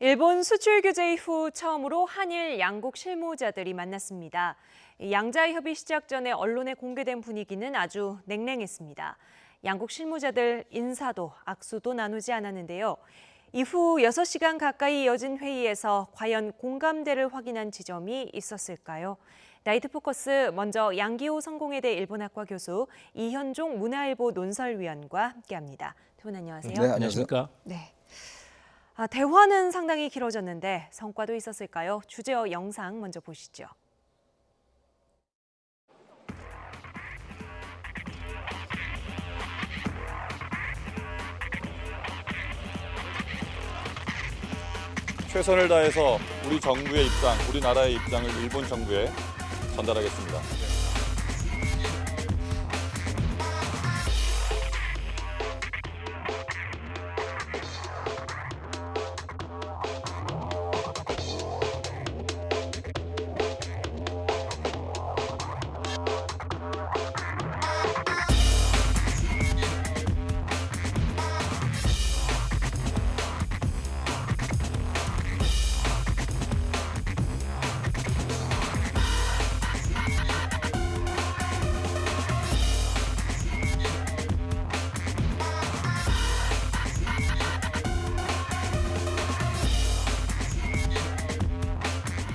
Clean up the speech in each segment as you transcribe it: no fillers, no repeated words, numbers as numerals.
일본 수출 규제 이후 처음으로 한일 양국 실무자들이 만났습니다. 양자 협의 시작 전에 언론에 공개된 분위기는 아주 냉랭했습니다. 양국 실무자들 인사도 악수도 나누지 않았는데요. 이후 6시간 가까이 이어진 회의에서 과연 공감대를 확인한 지점이 있었을까요? 나이트 포커스 먼저 양기호 성공회대 일본학과 교수 이현종 문화일보 논설위원과 함께합니다. 두 분 안녕하세요. 네, 안녕하십니까? 네. 대화는 상당히 길어졌는데 성과도 있었을까요? 주제어 영상 먼저 보시죠. 최선을 다해서 우리 정부의 입장, 우리나라의 입장을 일본 정부에 전달하겠습니다.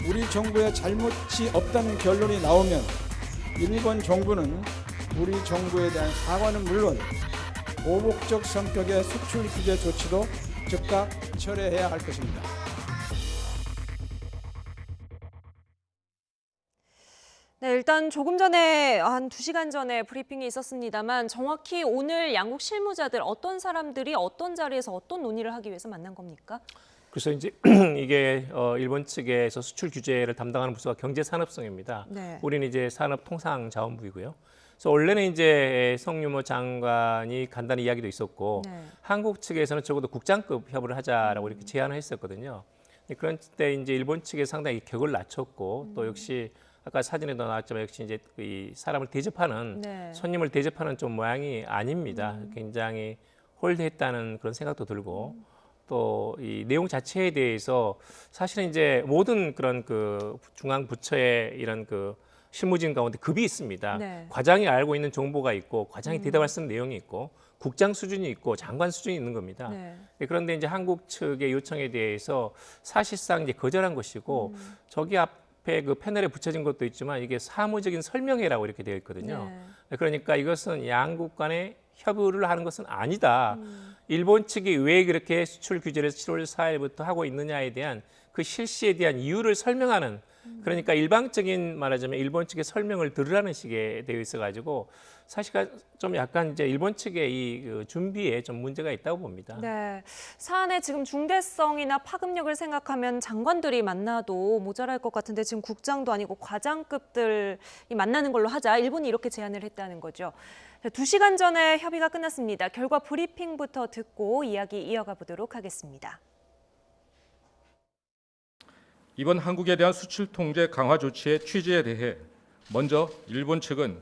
우리 정부의 잘못이 없다는 결론이 나오면 일본 정부는 우리 정부에 대한 사과는 물론 보복적 성격의 수출 규제 조치도 즉각 철회해야 할 것입니다. 네, 일단 조금 전에 한 2시간 전에 브리핑이 있었습니다만 정확히 오늘 양국 실무자들 어떤 사람들이 어떤 자리에서 어떤 논의를 하기 위해서 만난 겁니까? 그래서 이제 이게 일본 측에서 수출 규제를 담당하는 부서가 경제산업성입니다. 네. 우리는 이제 산업통상자원부이고요. 그래서 원래는 이제 성유모 장관이 간단히 이야기도 있었고 네. 한국 측에서는 적어도 국장급 협의를 하자라고 이렇게 제안을 했었거든요. 그런 때 이제 일본 측에 상당히 격을 낮췄고 또 역시 아까 사진에도 나왔지만 역시 이제 이 사람을 대접하는 네. 손님을 대접하는 좀 모양이 아닙니다. 굉장히 홀대했다는 그런 생각도 들고. 또 이 내용 자체에 대해서 사실은 이제 모든 그런 그 중앙 부처의 이런 그 실무진 가운데 급이 있습니다. 네. 과장이 알고 있는 정보가 있고 과장이 대답할 수 있는 내용이 있고 국장 수준이 있고 장관 수준이 있는 겁니다. 네. 그런데 이제 한국 측의 요청에 대해서 사실상 이제 거절한 것이고 저기 앞에 그 패널에 붙여진 것도 있지만 이게 사무적인 설명회라고 이렇게 되어 있거든요. 그러니까 이것은 양국 간의 협의를 하는 것은 아니다. 일본 측이 왜 그렇게 수출 규제를 7월 4일부터 하고 있느냐에 대한 그 실시에 대한 이유를 설명하는 그러니까 일방적인 말하자면 일본 측의 설명을 들으라는 식의 되어 있어가지고 사실 좀 약간 이제 일본 측의 이 그 준비에 좀 문제가 있다고 봅니다. 네, 사안의 지금 중대성이나 파급력을 생각하면 장관들이 만나도 모자랄 것 같은데 지금 국장도 아니고 과장급들이 만나는 걸로 하자. 일본이 이렇게 제안을 했다는 거죠. 2시간 전에 협의가 끝났습니다. 결과 브리핑부터 듣고 이야기 이어가 보도록 하겠습니다. 이번 한국에 대한 수출 통제 강화 조치의 취지에 대해 먼저 일본 측은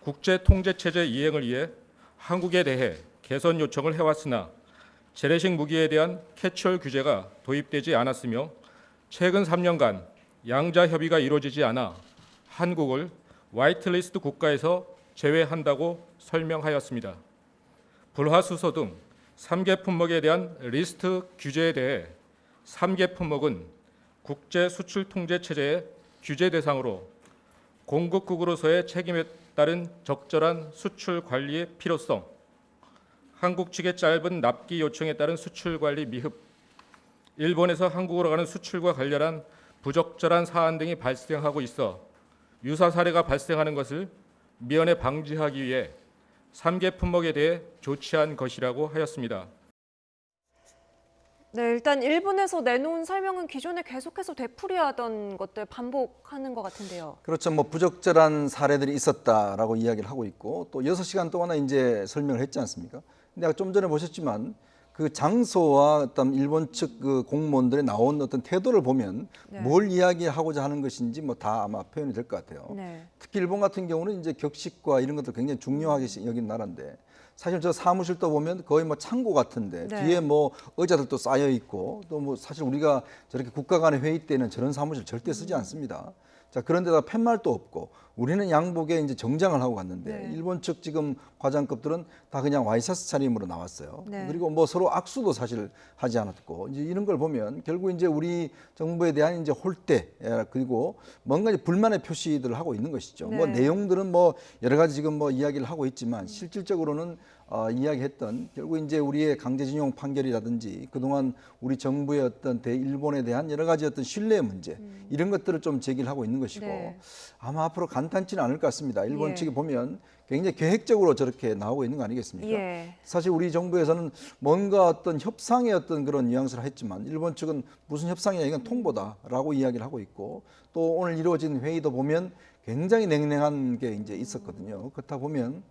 국제 통제 체제 이행을 위해 한국에 대해 개선 요청을 해왔으나 재래식 무기에 대한 캐치홀 규제가 도입되지 않았으며 최근 3년간 양자 협의가 이루어지지 않아 한국을 화이트리스트 국가에서 제외한다고 설명하였습니다. 불화수소 등 3개 품목에 대한 리스트 규제에 대해 3개 품목은 국제 수출 통제 체제의 규제 대상으로 공급국으로서의 책임에 따른 적절한 수출 관리의 필요성, 한국 측의 짧은 납기 요청에 따른 수출 관리 미흡, 일본에서 한국으로 가는 수출과 관련한 부적절한 사안 등이 발생하고 있어 유사 사례가 발생하는 것을 미연에 방지하기 위해 3개 품목에 대해 조치한 것이라고 하였습니다. 네, 일단 일본에서 내놓은 설명은 기존에 계속해서 되풀이하던 것들 반복하는 것 같은데요. 그렇죠. 뭐 부적절한 사례들이 있었다라고 이야기를 하고 있고 또 6시간 동안 이제 설명을 했지 않습니까? 근데 아까 좀 전에 보셨지만 그 장소와 어떤 일본 측 그 공무원들이 나온 어떤 태도를 보면 네. 뭘 이야기하고자 하는 것인지 뭐 다 아마 표현이 될 것 같아요. 네. 특히 일본 같은 경우는 이제 격식과 이런 것들 굉장히 중요하게 여긴 나라인데 사실 저 사무실도 보면 거의 뭐 창고 같은데 네. 뒤에 뭐 의자들도 쌓여 있고 또 뭐 사실 우리가 저렇게 국가 간의 회의 때는 저런 사무실 절대 쓰지 않습니다. 자, 그런데다 팻말도 없고 우리는 양복에 이제 정장을 하고 갔는데 네. 일본 측 지금 과장급들은 다 그냥 와이셔츠 차림으로 나왔어요. 네. 그리고 뭐 서로 악수도 사실 하지 않았고 이제 이런 걸 보면 결국 이제 우리 정부에 대한 이제 홀대 그리고 뭔가 이제 불만의 표시들을 하고 있는 것이죠. 네. 뭐 내용들은 뭐 여러 가지 지금 뭐 이야기를 하고 있지만 실질적으로는 이야기했던 결국 이제 우리의 강제징용 판결이라든지 그동안 우리 정부의 어떤 대일본에 대한 여러 가지 어떤 신뢰의 문제 이런 것들을 좀 제기를 하고 있는 것이고 네. 아마 앞으로 간단치는 않을 것 같습니다. 일본 예. 측이 보면 굉장히 계획적으로 저렇게 나오고 있는 거 아니겠습니까? 예. 사실 우리 정부에서는 뭔가 어떤 협상의 어떤 그런 뉘앙스를 했지만 일본 측은 무슨 협상이냐 이건 통보다라고 이야기를 하고 있고 또 오늘 이루어진 회의도 보면 굉장히 냉랭한 게 이제 있었거든요. 그렇다 보면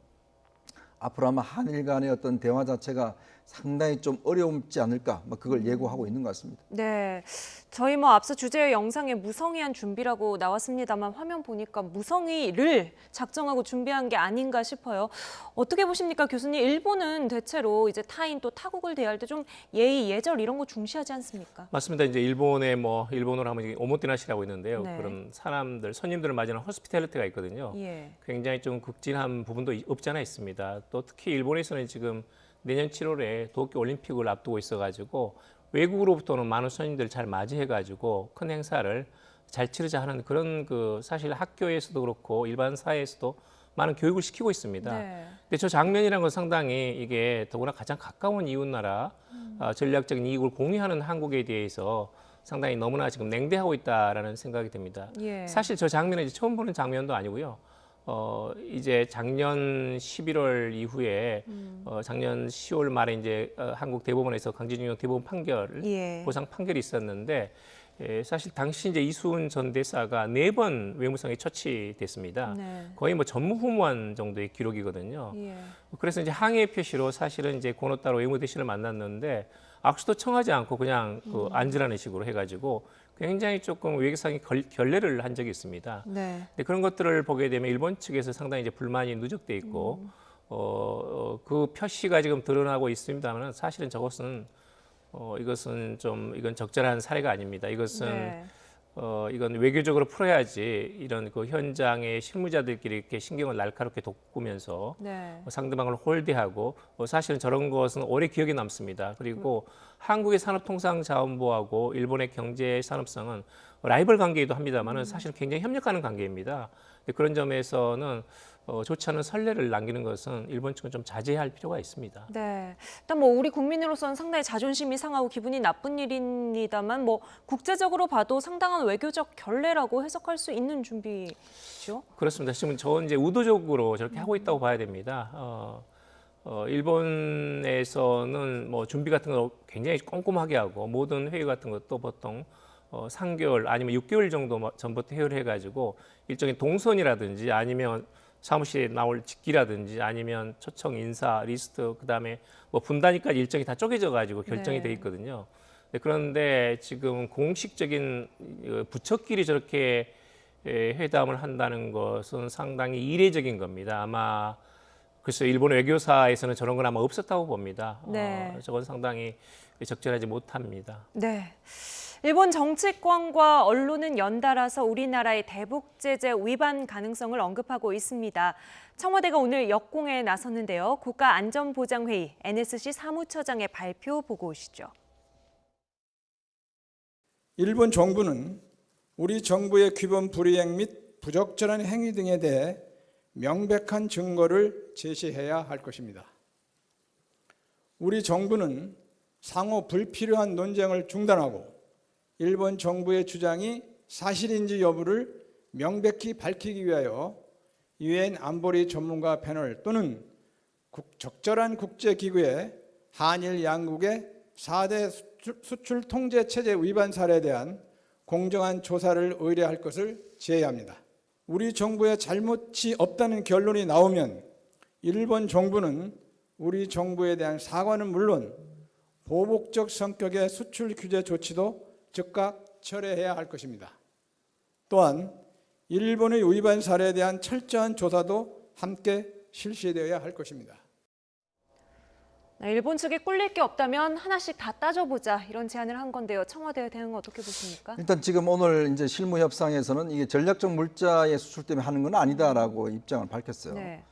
앞으로 아마 한일 간의 어떤 대화 자체가 상당히 좀 어려움지 않을까, 뭐 그걸 예고하고 있는 것 같습니다. 네, 저희 뭐 앞서 주제 영상에 무성의한 준비라고 나왔습니다만 화면 보니까 무성의를 작정하고 준비한 게 아닌가 싶어요. 어떻게 보십니까, 교수님? 일본은 대체로 이제 타인 또 타국을 대할 때 좀 예의, 예절 이런 거 중시하지 않습니까? 맞습니다. 이제 일본의 뭐 일본어로 하면 이게 오모테나시라고 있는데요. 네. 그런 사람들 손님들을 맞이하는 호스피탈리티가 있거든요. 예. 굉장히 좀 극진한 부분도 없지 않아 있습니다. 또 특히 일본에서는 지금 내년 7월에 도쿄 올림픽을 앞두고 있어가지고 외국으로부터는 많은 손님들 잘 맞이해가지고 큰 행사를 잘 치르자 하는 그런 그 사실 학교에서도 그렇고 일반 사회에서도 많은 교육을 시키고 있습니다. 네. 근데 저 장면이라는 건 상당히 이게 더구나 가장 가까운 이웃 나라 전략적인 이익을 공유하는 한국에 대해서 상당히 너무나 지금 냉대하고 있다라는 생각이 듭니다. 예. 사실 저 장면은 이제 처음 보는 장면도 아니고요. 이제 작년 11월 이후에 작년 10월 말에 이제 한국 대법원에서 강제징용 대법원 판결 예. 보상 판결이 있었는데 사실 당시 이제 이수훈 전 대사가 4번 외무성에 처치됐습니다. 네. 거의 뭐 전무후무한 정도의 기록이거든요. 예. 그래서 이제 항해 표시로 사실은 이제 고노타로 외무대신을 만났는데 악수도 청하지 않고 그냥 그 앉으라는 식으로 해가지고 굉장히 조금 외교상의 결례를 한 적이 있습니다. 네. 근데 그런 것들을 보게 되면 일본 측에서 상당히 이제 불만이 누적돼 있고 그 표시가 지금 드러나고 있습니다만 사실은 저것은 이것은 좀 이건 적절한 사례가 아닙니다. 이것은 네. 이건 외교적으로 풀어야지 이런 그 현장의 실무자들끼리 이렇게 신경을 날카롭게 돋구면서 네. 상대방을 홀대하고 사실은 저런 것은 오래 기억에 남습니다. 그리고 한국의 산업통상자원부하고 일본의 경제산업성은 라이벌 관계이기도 합니다만은 사실 굉장히 협력하는 관계입니다. 그런 점에서는 좋지 않은 선례를 남기는 것은 일본 측은 좀 자제할 필요가 있습니다. 네. 일단 뭐 우리 국민으로서는 상당히 자존심이 상하고 기분이 나쁜 일입니다만 뭐 국제적으로 봐도 상당한 외교적 결례라고 해석할 수 있는 준비죠. 그렇습니다. 지금 저는 이제 의도적으로 저렇게 하고 있다고 봐야 됩니다. 일본에서는 뭐 준비 같은 거 굉장히 꼼꼼하게 하고 모든 회의 같은 것도 보통 3개월 아니면 6개월 정도 전부터 회의를 해가지고 일종의 동선이라든지 아니면 사무실에 나올 직기라든지 아니면 초청 인사 리스트 그다음에 뭐 분단위까지 일정이 다 쪼개져 가지고 결정이 네. 돼 있거든요. 그런데 지금 공식적인 부처끼리 저렇게 회담을 한다는 것은 상당히 이례적인 겁니다. 아마 글쎄요, 일본 외교사에서는 저런 건 아마 없었다고 봅니다. 네. 저건 상당히 적절하지 못합니다. 네. 일본 정치권과 언론은 연달아서 우리나라의 대북 제재 위반 가능성을 언급하고 있습니다. 청와대가 오늘 역공에 나섰는데요. 국가안전보장회의 NSC 사무처장의 발표 보고 오시죠. 일본 정부는 우리 정부의 규범 불이행 및 부적절한 행위 등에 대해 명백한 증거를 제시해야 할 것입니다. 우리 정부는 상호 불필요한 논쟁을 중단하고 일본 정부의 주장이 사실인지 여부를 명백히 밝히기 위하여 유엔 안보리 전문가 패널 또는 적절한 국제기구에 한일 양국의 4대 수출 통제 체제 위반 사례에 대한 공정한 조사를 의뢰할 것을 제의합니다. 우리 정부의 잘못이 없다는 결론이 나오면 일본 정부는 우리 정부에 대한 사과는 물론 보복적 성격의 수출 규제 조치도 즉각 철회해야 할 것입니다. 또한 일본의 위반 사례에 대한 철저한 조사도 함께 실시되어야 할 것입니다. 일본 측에 꿀릴 게 없다면 하나씩 다 따져보자 이런 제안을 한 건데요. 청와대 대응 어떻게 보십니까? 일단 지금 오늘 이제 실무 협상에서는 이게 전략적 물자의 수출 때문에 하는 건 아니다라고 입장을 밝혔어요. 네.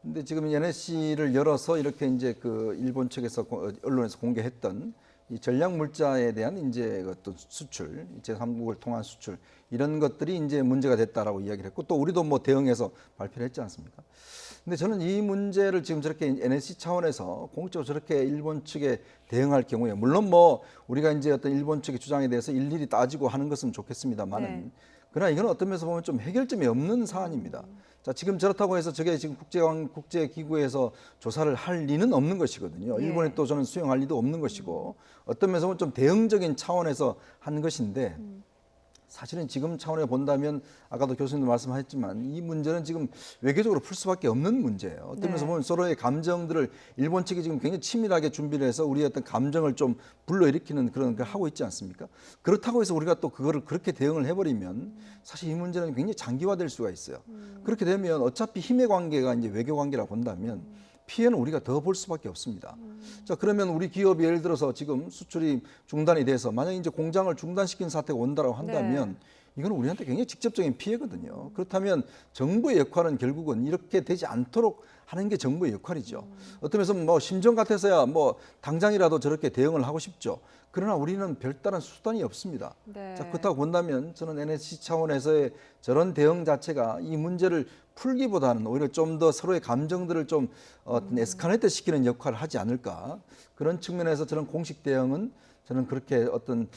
근데 지금 NSC를 열어서 이렇게 이제 그 일본 측에서 언론에서 공개했던 이 전략 물자에 대한 이제 어떤 수출, 제3국을 통한 수출 이런 것들이 이제 문제가 됐다라고 이야기를 했고 또 우리도 뭐 대응해서 발표를 했지 않습니까? 근데 저는 이 문제를 지금 저렇게 NSC 차원에서 공식적으로 저렇게 일본 측에 대응할 경우에 물론 뭐 우리가 이제 어떤 일본 측의 주장에 대해서 일일이 따지고 하는 것은 좋겠습니다만은 네. 그러나 이건 어떤 면에서 보면 좀 해결점이 없는 사안입니다. 자, 지금 저렇다고 해서 저게 지금 국제기구에서 조사를 할 리는 없는 것이거든요. 예. 일본에 또 저는 수용할 리도 없는 것이고 어떤 면에서 보면 좀 대응적인 차원에서 한 것인데 사실은 지금 차원에 본다면 아까도 교수님도 말씀하셨지만 이 문제는 지금 외교적으로 풀 수밖에 없는 문제예요. 어떤 면에서 네. 보면 서로의 감정들을 일본 측이 지금 굉장히 치밀하게 준비를 해서 우리의 어떤 감정을 좀 불러일으키는 그런 걸 하고 있지 않습니까? 그렇다고 해서 우리가 또 그거를 그렇게 대응을 해버리면 사실 이 문제는 굉장히 장기화될 수가 있어요. 그렇게 되면 어차피 힘의 관계가 이제 외교 관계라 본다면 피해는 우리가 더 볼 수밖에 없습니다. 자, 그러면 우리 기업이 예를 들어서 지금 수출이 중단이 돼서 만약 이제 공장을 중단시킨 사태가 온다고 한다면 이건 우리한테 굉장히 직접적인 피해거든요. 그렇다면 정부의 역할은 결국은 이렇게 되지 않도록 하는 게 정부의 역할이죠. 어떤 면에서 뭐 심정 같아서야 뭐 당장이라도 저렇게 대응을 하고 싶죠. 그러나 우리는 별다른 수단이 없습니다. 네. 자, 그렇다고 본다면 저는 NSC 차원에서의 저런 대응 자체가 이 문제를 풀기보다는 오히려 좀 더 서로의 감정들을 좀 에스컬레이트 시키는 역할을 하지 않을까. 그런 측면에서 저는 공식 대응은 저는 그렇게 어떤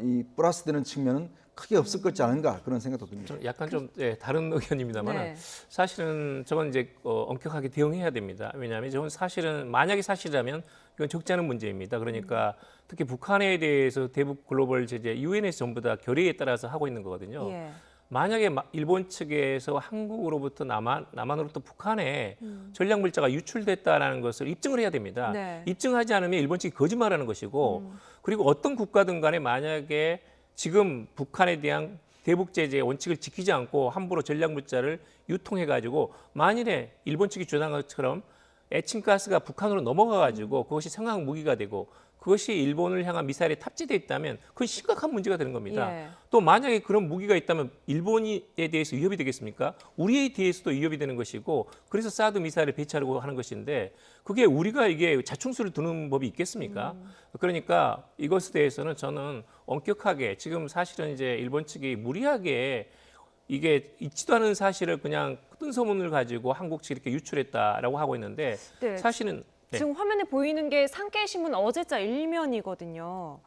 이 플러스 되는 측면은 크게 없을 것지 않은가 그런 생각도 듭니다. 저는 약간 좀 다른 의견입니다만 네. 사실은 저건 이제 엄격하게 대응해야 됩니다. 왜냐하면 저건 사실은 만약에 사실이라면 이건 적지 않은 문제입니다. 그러니까 특히 북한에 대해서 대북 글로벌 제재 유엔에서 전부 다 결의에 따라서 하고 있는 거거든요. 예. 만약에 일본 측에서 한국으로부터 남한으로부터 북한에 전략 물자가 유출됐다라는 것을 입증을 해야 됩니다. 네. 입증하지 않으면 일본 측이 거짓말하는 것이고 그리고 어떤 국가든 간에 만약에 지금 북한에 대한 대북 제재의 원칙을 지키지 않고 함부로 전략 물자를 유통해 가지고 만일에 일본 측이 주장한 것처럼 애칭가스가 북한으로 넘어가 가지고 그것이 생화학 무기가 되고 그것이 일본을 향한 미사일에 탑재되어 있다면 그건 심각한 문제가 되는 겁니다. 예. 또 만약에 그런 무기가 있다면 일본에 대해서 위협이 되겠습니까? 우리에 대해서도 위협이 되는 것이고 그래서 사드 미사일을 배치하려고 하는 것인데 그게 우리가 이게 자충수를 두는 법이 있겠습니까? 그러니까 이것에 대해서는 저는 엄격하게 지금 사실은 이제 일본 측이 무리하게 이게 있지도 않은 사실을 그냥 뜬 소문을 가지고 한국 측이 이렇게 유출했다라고 하고 있는데 네. 사실은 지금 화면에 보이는 게 산케이신문 어제자 일면이거든요.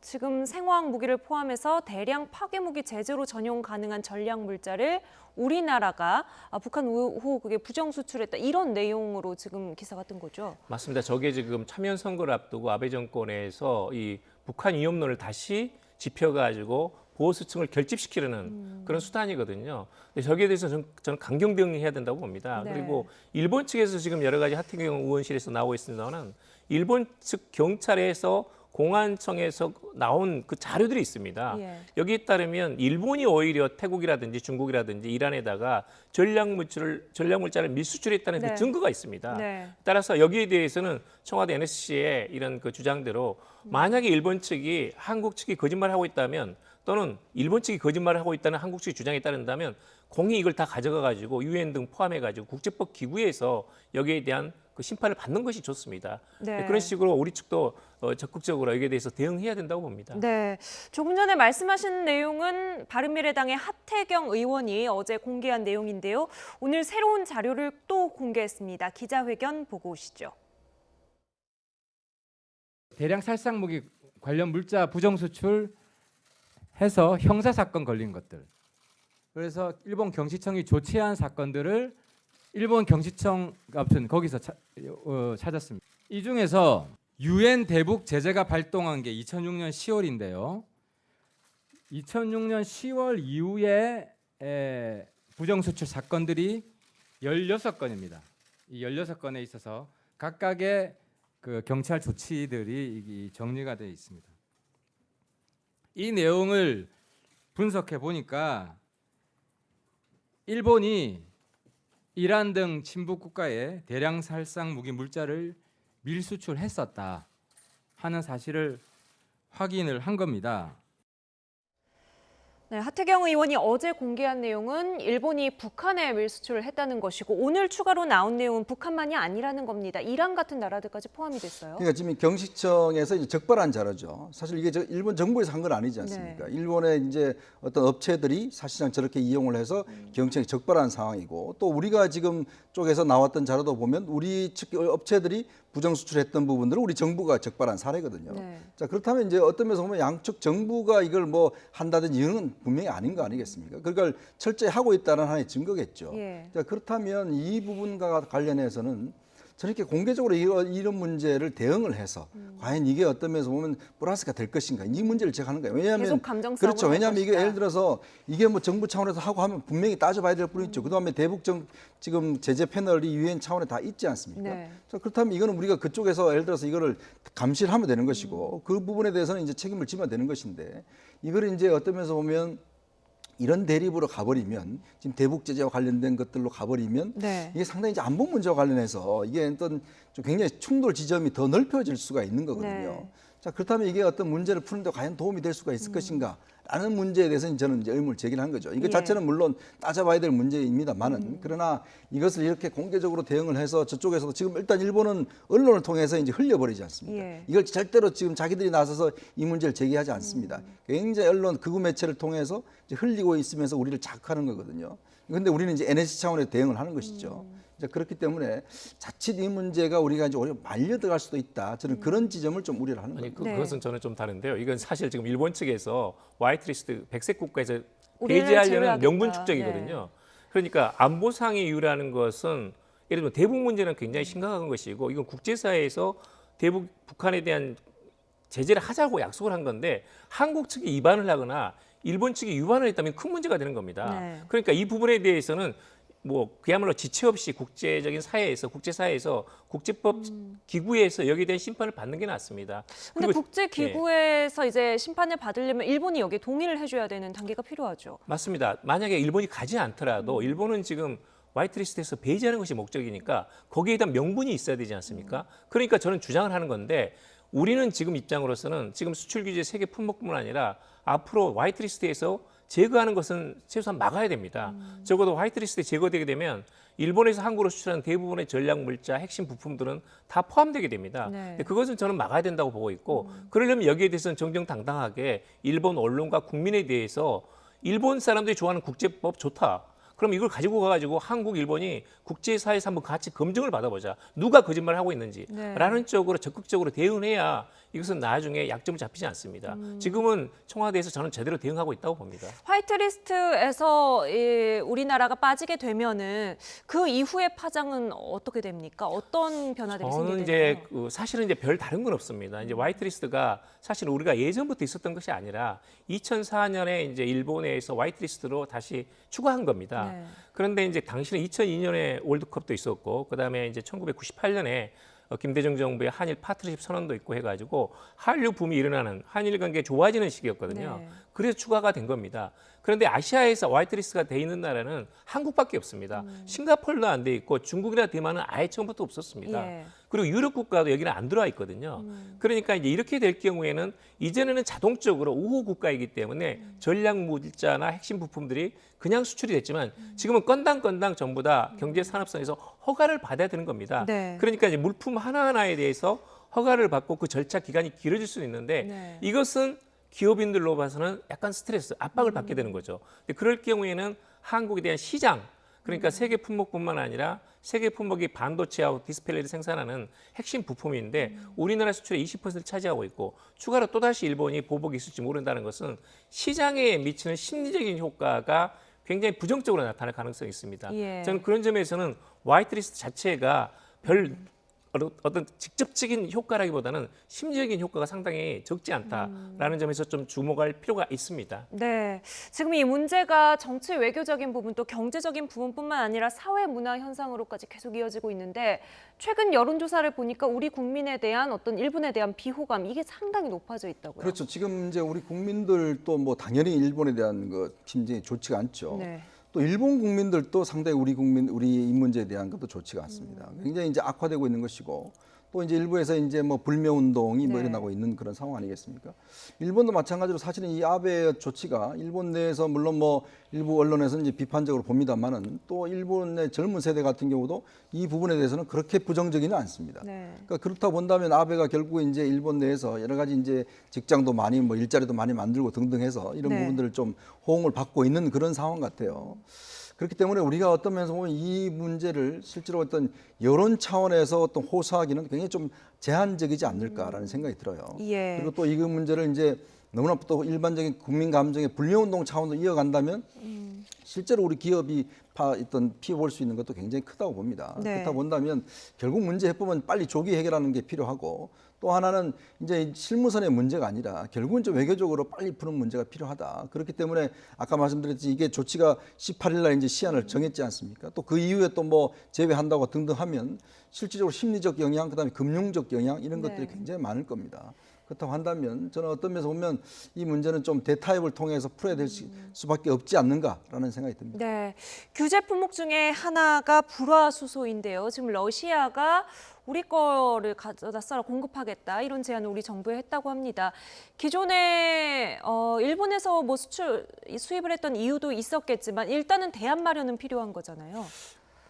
지금 생화학 무기를 포함해서 대량 파괴 무기 제재로 전용 가능한 전략 물자를 우리나라가 북한 후 그게 부정 수출했다 이런 내용으로 지금 기사가 뜬 거죠. 맞습니다. 저게 지금 참여 선거를 앞두고 아베 정권에서 이 북한 위협론을 다시 짚어가지고 보호수층을 결집시키려는 그런 수단이거든요. 근데 저기에 대해서 저는 강경 대응해야 된다고 봅니다. 네. 그리고 일본 측에서 지금 여러 가지 하태경 의원실에서 나오고 있습니다만 일본 측 경찰에서 공안청에서 나온 그 자료들이 있습니다. 예. 여기에 따르면 일본이 오히려 태국이라든지 중국이라든지 이란에다가 전략 물자를 밀수출했다는 네. 그 증거가 있습니다. 네. 따라서 여기에 대해서는 청와대 NSC의 이런 그 주장대로 만약에 일본 측이 한국 측이 거짓말을 하고 있다면 또는 일본 측이 거짓말을 하고 있다는 한국 측의 주장에 따른다면 공이 이걸 다 가져가 가지고 유엔 등 포함해 가지고 국제법 기구에서 여기에 대한 그 심판을 받는 것이 좋습니다. 네. 그런 식으로 우리 측도 적극적으로 여기에 대해서 대응해야 된다고 봅니다. 네, 조금 전에 말씀하신 내용은 바른미래당의 하태경 의원이 어제 공개한 내용인데요. 오늘 새로운 자료를 또 공개했습니다. 기자회견 보고 오시죠. 대량 살상 무기 관련 물자 부정 수출 해서 형사 사건 걸린 것들. 그래서 일본 경시청이 조치한 사건들을 일본 경시청 아무튼 거기서 찾았습니다. 이 중에서 유엔 대북 제재가 발동한 게 2006년 10월인데요. 2006년 10월 이후에 부정 수출 사건들이 16건입니다. 이 16건에 있어서 각각의 그 경찰 조치들이 정리가 되어 있습니다. 이 내용을 분석해 보니까 일본이 이란 등 친북 국가에 대량 살상 무기 물자를 밀수출했었다 하는 사실을 확인을 한 겁니다. 네, 하태경 의원이 어제 공개한 내용은 일본이 북한에 밀수출을 했다는 것이고 오늘 추가로 나온 내용은 북한만이 아니라는 겁니다. 이란 같은 나라들까지 포함이 됐어요. 그러니까 지금 경시청에서 이제 적발한 자료죠. 사실 이게 일본 정부에서 한 건 아니지 않습니까? 일본의 이제 어떤 업체들이 사실상 저렇게 이용을 해서 경시청에 적발한 상황이고 또 우리가 지금 쪽에서 나왔던 자료도 보면 우리 측 업체들이 부정 수출했던 부분들을 우리 정부가 적발한 사례거든요. 네. 자, 그렇다면 이제 어떤 면에서 보면 양측 정부가 이걸 뭐 한다든지 이런 건 분명히 아닌 거 아니겠습니까? 그걸 철저히 하고 있다는 하나의 증거겠죠. 예. 자, 그렇다면 이 부분과 관련해서는 저렇게 공개적으로 이런 문제를 대응을 해서 과연 이게 어떤 면에서 보면 플러스가 될 것인가 이 문제를 제기하는 거예요. 왜냐하면 계속 감정 싸움을 그렇죠. 할 왜냐하면 이게 것이다. 예를 들어서 이게 뭐 정부 차원에서 하고 하면 분명히 따져봐야 될 뿐이죠. 그다음에 대북 지금 제재 패널이 유엔 차원에 다 있지 않습니까? 네. 자, 그렇다면 이거는 우리가 그쪽에서 예를 들어서 이거를 감시를 하면 되는 것이고 그 부분에 대해서는 이제 책임을 지면 되는 것인데 이걸 이제 어떤 면에서 보면 이런 대립으로 가버리면 지금 대북 제재와 관련된 것들로 가버리면 네. 이게 상당히 이제 안보 문제와 관련해서 이게 어떤 좀 굉장히 충돌 지점이 더 넓혀질 수가 있는 거거든요. 네. 자, 그렇다면 이게 어떤 문제를 푸는데 과연 도움이 될 수가 있을 것인가? 라는 문제에 대해서는 저는 이제 의문을 제기를 한 거죠. 이거 예. 자체는 물론 따져봐야 될 문제입니다만은 그러나 이것을 이렇게 공개적으로 대응을 해서 저쪽에서도 지금 일단 일본은 언론을 통해서 이제 흘려버리지 않습니까? 예. 이걸 절대로 지금 자기들이 나서서 이 문제를 제기하지 않습니다. 굉장히 언론 극우 매체를 통해서 이제 흘리고 있으면서 우리를 자극하는 거거든요. 그런데 우리는 이제 NSC 차원의 대응을 하는 것이죠. 이제 그렇기 때문에 자칫 이 문제가 우리가 이제 오히려 말려들어갈 수도 있다. 저는 그런 지점을 좀 우려를 하는 아니, 겁니다. 네. 그것은 저는 좀 다른데요. 이건 사실 지금 일본 측에서 화이트리스트 백색 국가에서 우리를 배제하려는 제외하겠다. 명분 축적이거든요. 그러니까 안보상의 이유라는 것은 예를 들면 대북 문제는 굉장히 심각한 것이고 이건 국제사회에서 대북 북한에 대한 제재를 하자고 약속을 한 건데 한국 측이 위반을 하거나 일본 측이 위반을 했다면 큰 문제가 되는 겁니다. 네. 그러니까 이 부분에 대해서는 뭐 그야말로 지체 없이 국제적인 사회에서 국제사회에서 국제법 기구에서 여기에 대한 심판을 받는 게 낫습니다. 근데 그리고- 국제 기구에서 이제 심판을 받으려면 일본이 여기 동의를 해줘야 되는 단계가 필요하죠. 맞습니다. 만약에 일본이 가지 않더라도 일본은 지금 화이트리스트에서 배제하는 것이 목적이니까 거기에 대한 명분이 있어야 되지 않습니까? 그러니까 저는 주장을 하는 건데 우리는 지금 입장으로서는 지금 수출 규제 세계 품목뿐만 아니라 앞으로 화이트리스트에서 제거하는 것은 최소한 막아야 됩니다. 적어도 화이트리스트에 제거되게 되면 일본에서 한국으로 수출하는 대부분의 전략 물자, 핵심 부품들은 다 포함되게 됩니다. 네. 근데 그것은 저는 막아야 된다고 보고 있고 그러려면 여기에 대해서는 정정당당하게 일본 언론과 국민에 대해서 일본 사람들이 좋아하는 국제법 좋다. 그럼 이걸 가지고 가가지고 한국, 일본이 국제사회에서 한번 같이 검증을 받아보자. 누가 거짓말을 하고 있는지. 네. 라는 쪽으로 적극적으로 대응해야 이것은 나중에 약점을 잡히지 않습니다. 지금은 청와대에서 저는 제대로 대응하고 있다고 봅니다. 화이트리스트에서 우리나라가 빠지게 되면은 그 이후의 파장은 어떻게 됩니까? 어떤 변화들이 저는 생기게 이제 되나요? 사실은 이제 별 다른 건 없습니다. 이제 화이트리스트가 사실 우리가 예전부터 있었던 것이 아니라 2004년에 이제 일본에서 화이트리스트로 다시 추가한 겁니다. 네. 그런데 이제 당시는 2002년에 월드컵도 있었고 그다음에 이제 1998년에 김대중 정부의 한일 파트너십 선언도 있고 해가지고 한류 붐이 일어나는 한일 관계 좋아지는 시기였거든요. 네. 그래서 추가가 된 겁니다. 그런데 아시아에서 화이트리스트가 돼 있는 나라는 한국밖에 없습니다. 싱가포르도 안 돼 있고 중국이나 대만은 아예 처음부터 없었습니다. 예. 그리고 유럽 국가도 여기는 안 들어와 있거든요. 그러니까 이제 이렇게 될 경우에는 이제는 자동적으로 우호 국가이기 때문에 전략 물자나 핵심 부품들이 그냥 수출이 됐지만 지금은 건당 전부 다 경제 산업성에서 허가를 받아야 되는 겁니다. 네. 그러니까 이제 물품 하나하나에 대해서 허가를 받고 그 절차 기간이 길어질 수는 있는데 네. 이것은 기업인들로 봐서는 약간 스트레스, 압박을 받게 되는 거죠. 근데 그럴 경우에는 한국에 대한 시장, 그러니까 세계 품목뿐만 아니라 세계 품목이 반도체하고 디스플레이를 생산하는 핵심 부품인데 우리나라 수출의 20%를 차지하고 있고 추가로 또다시 일본이 보복이 있을지 모른다는 것은 시장에 미치는 심리적인 효과가 굉장히 부정적으로 나타날 가능성이 있습니다. 예. 저는 그런 점에서는 화이트리스트 자체가 별 어떤 직접적인 효과라기보다는 심리적인 효과가 상당히 적지 않다라는 점에서 좀 주목할 필요가 있습니다. 네, 지금 이 문제가 정치 외교적인 부분 또 경제적인 부분뿐만 아니라 사회 문화 현상으로까지 계속 이어지고 있는데 최근 여론조사를 보니까 우리 국민에 대한 어떤 일본에 대한 비호감 이게 상당히 높아져 있다고요. 그렇죠. 지금 이제 우리 국민들도 뭐 당연히 일본에 대한 그 심정이 좋지가 않죠. 네. 또 일본 국민들도 상당히 우리 이 문제에 대한 것도 좋지가 않습니다. 굉장히 이제 악화되고 있는 것이고 또 이제 일부에서 이제 뭐 불매 운동이 뭐 네. 일어나고 있는 그런 상황 아니겠습니까? 일본도 마찬가지로 사실은 이 아베 조치가 일본 내에서 물론 뭐 일부 언론에서 이제 비판적으로 봅니다만은 또 일본의 젊은 세대 같은 경우도 이 부분에 대해서는 그렇게 부정적이는 않습니다. 네. 그러니까 그렇다 본다면 아베가 결국 이제 일본 내에서 여러 가지 이제 직장도 많이 뭐 일자리도 많이 만들고 등등 해서 이런 네. 부분들을 좀 호응을 받고 있는 그런 상황 같아요. 그렇기 때문에 우리가 어떤 면에서 보면 이 문제를 실제로 어떤 여론 차원에서 어떤 호소하기는 굉장히 좀 제한적이지 않을까라는 생각이 들어요. 예. 그리고 또 이 문제를 이제 너무나 또 일반적인 국민 감정의 불매운동 차원으로 이어간다면 실제로 우리 기업이 피해볼 수 있는 것도 굉장히 크다고 봅니다. 네. 그렇다 본다면 결국 문제 해법은 빨리 조기 해결하는 게 필요하고 또 하나는 이제 실무선의 문제가 아니라 결국은 좀 외교적으로 빨리 푸는 문제가 필요하다. 그렇기 때문에 아까 말씀드렸듯이 이게 조치가 18일 날 이제 시한을 정했지 않습니까? 또 그 이후에 또 뭐 제외한다고 등등 하면 실질적으로 심리적 영향, 그다음에 금융적 영향 이런 것들이 네. 굉장히 많을 겁니다. 그렇다고 한다면 저는 어떤 면에서 보면 이 문제는 좀 대타협을 통해서 풀어야 될 수밖에 없지 않는가라는 생각이 듭니다. 네, 규제 품목 중에 하나가 불화수소인데요. 지금 러시아가 우리 거를 가져다 써라 공급하겠다 이런 제안을 우리 정부에 했다고 합니다. 기존에 일본에서 뭐 수입을 했던 이유도 있었겠지만 일단은 대안 마련은 필요한 거잖아요.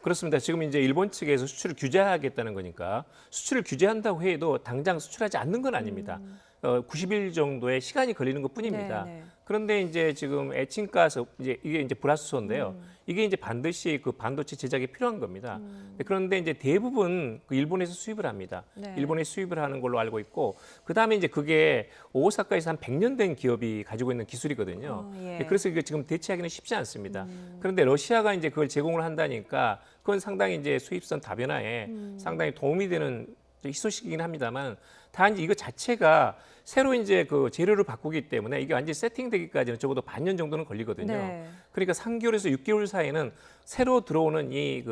그렇습니다. 지금 이제 일본 측에서 수출을 규제하겠다는 거니까 수출을 규제한다고 해도 당장 수출하지 않는 건 아닙니다. 90일 정도의 시간이 걸리는 것뿐입니다. 네, 네. 그런데 이제 지금 에칭가스 이게 이제 불화수소인데요. 이게 이제 반드시 그 반도체 제작에 필요한 겁니다. 그런데 이제 대부분 그 일본에서 수입을 합니다. 네. 일본에 수입을 하는 걸로 알고 있고 그다음에 이제 그게 오사카에서 한 100년 된 기업이 가지고 있는 기술이거든요. 예. 그래서 이게 지금 대체하기는 쉽지 않습니다. 그런데 러시아가 이제 그걸 제공을 한다니까 그건 상당히 이제 수입선 다변화에 상당히 도움이 되는 희소식이긴 합니다만 단지 이거 자체가 새로 이제 그 재료를 바꾸기 때문에 이게 완전히 세팅되기까지는 적어도 반년 정도는 걸리거든요. 네. 그러니까 3개월에서 6개월 사이에는 새로 들어오는 이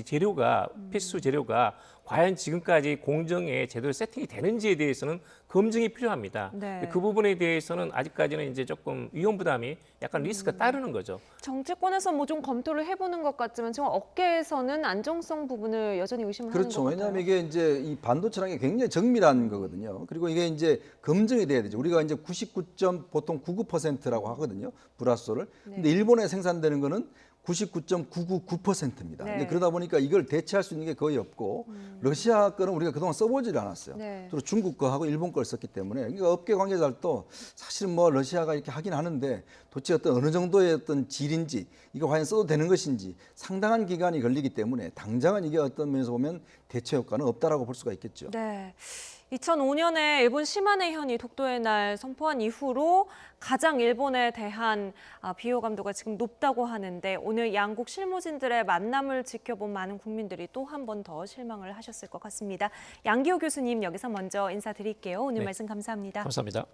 재료가 필수 재료가 과연 지금까지 공정에 제대로 세팅이 되는지에 대해서는 검증이 필요합니다. 네. 그 부분에 대해서는 아직까지는 이제 조금 위험 부담이 약간 리스크가 따르는 거죠. 정치권에서 뭐 좀 검토를 해보는 것 같지만 지금 업계에서는 안정성 부분을 여전히 의심을 하는 그렇죠. 것 같아요. 왜냐하면 이게 이제 이 반도체라는 게 굉장히 정밀한 거거든요. 그리고 이게 이제 검증이 돼야 되죠. 우리가 이제 보통 99%라고 하거든요. 불화수소를. 근데 일본에 생산되는 거는 99.999%입니다. 네. 그러다 보니까 이걸 대체할 수 있는 게 거의 없고 러시아 거는 우리가 그동안 써보질 않았어요. 네. 또 중국 거하고 일본 걸 썼기 때문에 그러니까 업계 관계자들도 사실은 뭐 러시아가 이렇게 하긴 하는데 도대체 어느 정도의 어떤 질인지 이거 과연 써도 되는 것인지 상당한 기간이 걸리기 때문에 당장은 이게 어떤 면에서 보면 대체 효과는 없다라고 볼 수가 있겠죠. 네. 2005년에 일본 시마네 현이 독도의 날 선포한 이후로 가장 일본에 대한 비호감도가 지금 높다고 하는데 오늘 양국 실무진들의 만남을 지켜본 많은 국민들이 또 한 번 더 실망을 하셨을 것 같습니다. 양기호 교수님 여기서 먼저 인사드릴게요. 오늘 네. 말씀 감사합니다. 감사합니다.